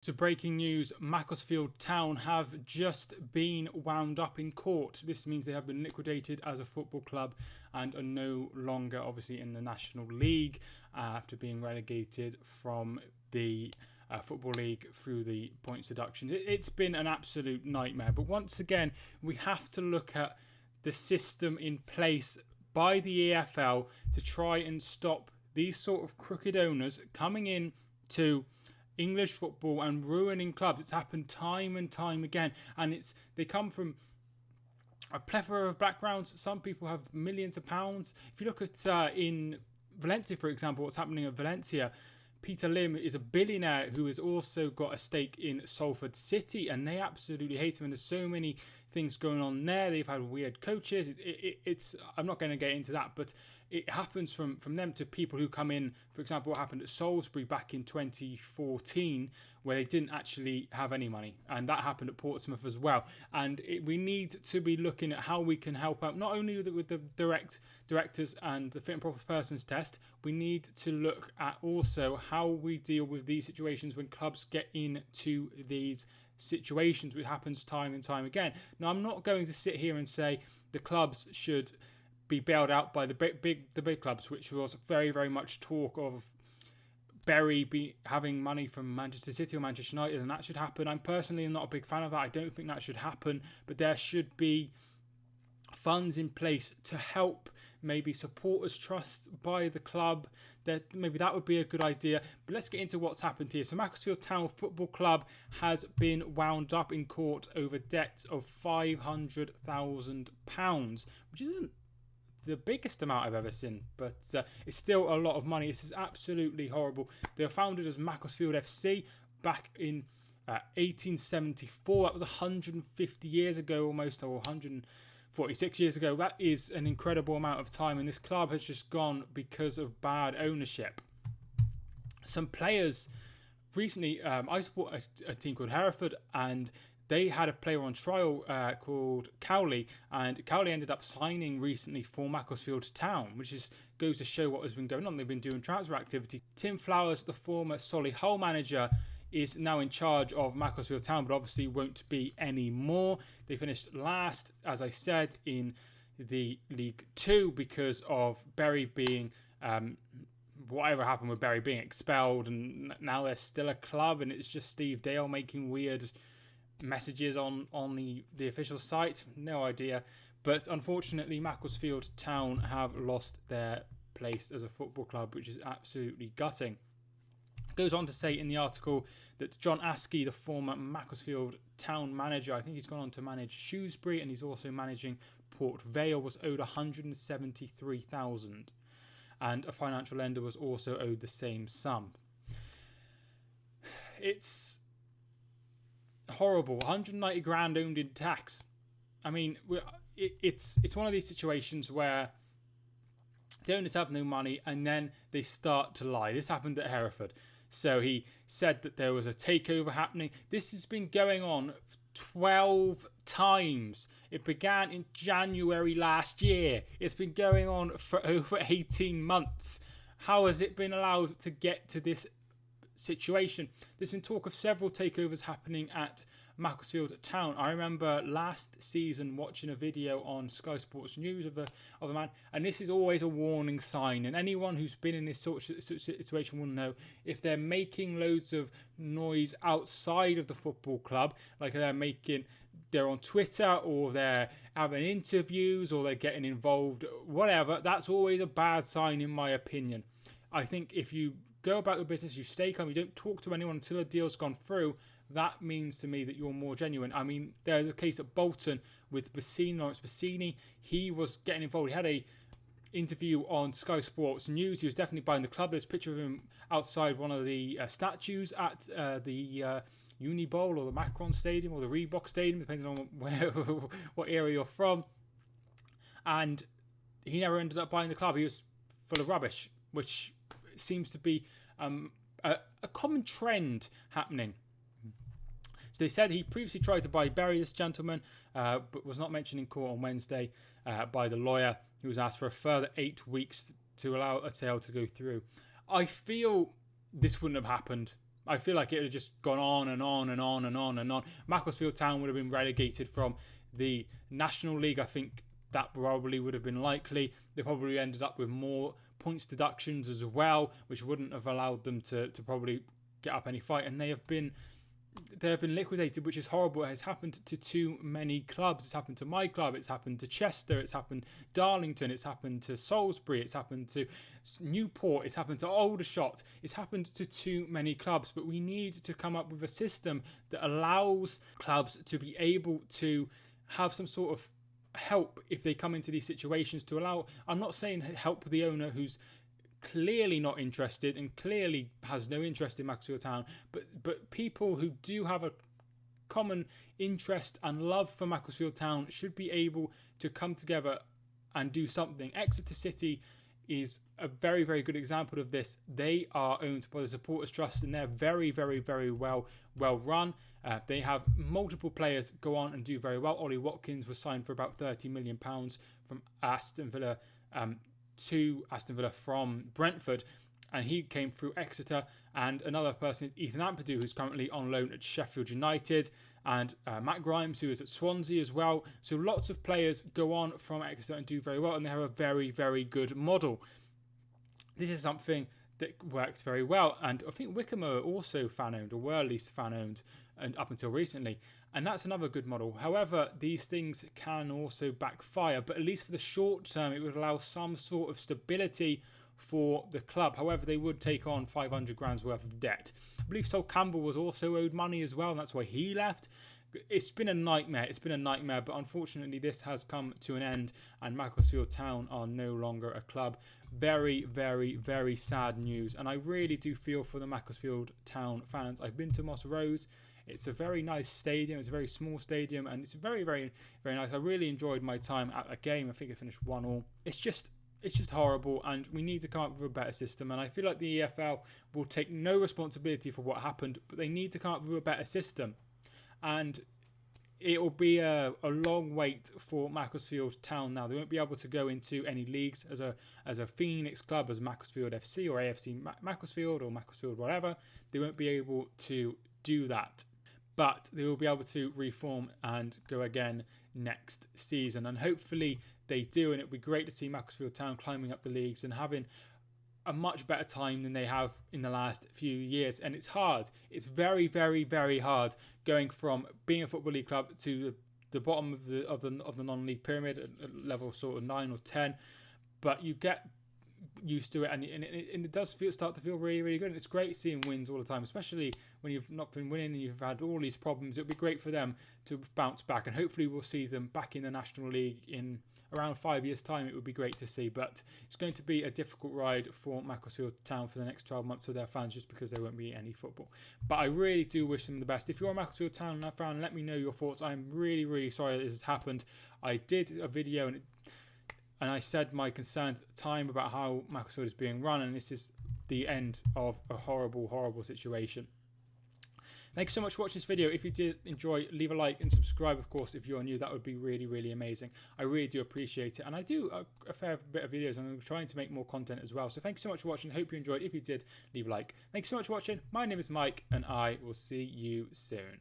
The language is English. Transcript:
So breaking news, Macclesfield Town have just been wound up in court. This means they have been liquidated as a football club and are no longer obviously in the National League after being relegated from the Football League through the points deduction. It's been an absolute nightmare. But once again, we have to look at the system in place by the EFL to try and stop these sort of crooked owners coming in to English football and ruining clubs. It's happened time and time again, and they come from a plethora of backgrounds. Some people have millions of pounds. If you look at in Valencia, for example, what's happening at Valencia, Peter Lim is a billionaire who has also got a stake in Salford City, and they absolutely hate him. And there's so many things going on there. They've had weird coaches. It's I'm not going to get into that, but it happens from them to people who come in. For example, what happened at Salisbury back in 2014, where they didn't actually have any money, and that happened at Portsmouth as well. And we need to be looking at how we can help out, not only with the directors and the fit and proper persons test. We need to look at also how we deal with these situations when clubs get into these situations, which happens time and time again. Now, I'm not going to sit here and say the clubs should be bailed out by the big clubs, which was very, very much talk of Bury having money from Manchester City or Manchester United, and that should happen. I'm personally not a big fan of that. I don't think that should happen, but there should be funds in place to help maybe supporters trust by the club. That maybe that would be a good idea. But let's get into what's happened here. So Macclesfield Town Football Club has been wound up in court over debts of £500,000, which isn't the biggest amount I've ever seen, but it's still a lot of money. This is absolutely horrible. They were founded as Macclesfield FC back in 1874. That was 150 years ago almost, or 146 years ago. That is an incredible amount of time, and this club has just gone because of bad ownership. Some players recently, I support a team called Hereford, and they had a player on trial called Cowley, and Cowley ended up signing recently for Macclesfield Town, which goes to show what has been going on. They've been doing transfer activity. Tim Flowers, the former Solihull manager, is now in charge of Macclesfield Town, but obviously won't be anymore. They finished last, as I said, in the League 2 because of Bury being whatever happened with Bury being expelled, and now they're still a club, and it's just Steve Dale making weird messages on the official site. No idea. But unfortunately, Macclesfield Town have lost their place as a football club, which is absolutely gutting. Goes on to say in the article that John Askey, the former Macclesfield Town manager, I think he's gone on to manage Shrewsbury, and he's also managing Port Vale, was owed £173,000, and a financial lender was also owed the same sum. It's horrible. 190 grand owned in tax. I mean, it's one of these situations where the owners have no money and then they start to lie. This happened at Hereford. So he said that there was a takeover happening. This has been going on 12 times. It began in January last year. It's been going on for over 18 months. How has it been allowed to get to this situation? There's been talk of several takeovers happening at Macclesfield Town. I remember last season watching a video on Sky Sports News of a man, and this is always a warning sign, and anyone who's been in this sort of situation will know if they're making loads of noise outside of the football club, like they're on Twitter or they're having interviews or they're getting involved, whatever, that's always a bad sign in my opinion. I think if you go about your business, you stay calm, you don't talk to anyone until a deal's gone through, that means to me that you're more genuine. I mean, there's a case at Bolton with Lawrence Bassini. He was getting involved. He had a interview on Sky Sports News. He was definitely buying the club. There's a picture of him outside one of the statues at the Uni Bowl or the Macron Stadium or the Reebok Stadium, depending on what area you're from. And he never ended up buying the club. He was full of rubbish, which seems to be a common trend happening. So they said he previously tried to buy Bury, this gentleman, but was not mentioned in court on Wednesday by the lawyer, who was asked for a further 8 weeks to allow a sale to go through. I feel this wouldn't have happened. I feel like it would have just gone on and on and on and on and on. Macclesfield Town would have been relegated from the National League. I think that probably would have been likely. They probably ended up with more points deductions as well, which wouldn't have allowed them to probably get up any fight. And they have been liquidated, which is horrible. It has happened to too many clubs. It's happened to my club. It's happened to Chester. It's happened Darlington. It's happened to Salisbury. It's happened to Newport. It's happened to Aldershot. It's happened to too many clubs. But we need to come up with a system that allows clubs to be able to have some sort of help if they come into these situations, to allow, I'm not saying help the owner who's clearly not interested and clearly has no interest in Macclesfield Town, but people who do have a common interest and love for Macclesfield Town should be able to come together and do something. Exeter City is a very, very good example of this. They are owned by the Supporters Trust and they're very, very, very well run. They have multiple players go on and do very well. Ollie Watkins was signed for about £30 million from Aston Villa to Aston Villa from Brentford, and he came through Exeter. And another person is Ethan Ampadu, who's currently on loan at Sheffield United, and Matt Grimes, who is at Swansea as well. So lots of players go on from Exeter and do very well, and they have a very, very good model. This is something that works very well, and I think Wycombe are also fan-owned, or were at least fan-owned, and up until recently, and that's another good model. However, these things can also backfire, but at least for the short term it would allow some sort of stability for the club. However, they would take on 500 grand's worth of debt. I believe Sol Campbell was also owed money as well, and that's why he left. It's been a nightmare. But unfortunately this has come to an end, and Macclesfield Town are no longer a club. Very, very, very sad news, and I really do feel for the Macclesfield Town fans. I've been to Moss Rose. It's a very nice stadium. It's a very small stadium, and it's very, very, very nice. I really enjoyed my time at a game. I think I finished 1-1. It's just horrible, and we need to come up with a better system. And I feel like the EFL will take no responsibility for what happened, but they need to come up with a better system. And it will be a long wait for Macclesfield Town now. They won't be able to go into any leagues as a Phoenix club, as Macclesfield FC or AFC Macclesfield or Macclesfield whatever. They won't be able to do that. But they will be able to reform and go again next season. And hopefully they do. And it would be great to see Macclesfield Town climbing up the leagues and having a much better time than they have in the last few years. And it's hard. It's very, very, very hard going from being a Football League club to the bottom of the non-league pyramid at level sort of 9 or 10. But you get used to it, and it does start to feel really, really good. And it's great seeing wins all the time, especially when you've not been winning and you've had all these problems. It would be great for them to bounce back, and hopefully we'll see them back in the National League in around 5 years' time. It would be great to see, but it's going to be a difficult ride for Macclesfield Town for the next 12 months for their fans, just because there won't be any football. But I really do wish them the best. If you're a Macclesfield Town fan, let me know your thoughts. I'm really, really sorry that this has happened. I did a video and I said my concerns at the time about how Macclesfield is being run, and this is the end of a horrible, horrible situation. Thanks so much for watching this video. If you did enjoy, leave a like and subscribe, of course, if you're new. That would be really, really amazing. I really do appreciate it. And I do a fair bit of videos, and I'm trying to make more content as well. So thanks so much for watching. Hope you enjoyed. If you did, leave a like. Thanks so much for watching. My name is Mike, and I will see you soon.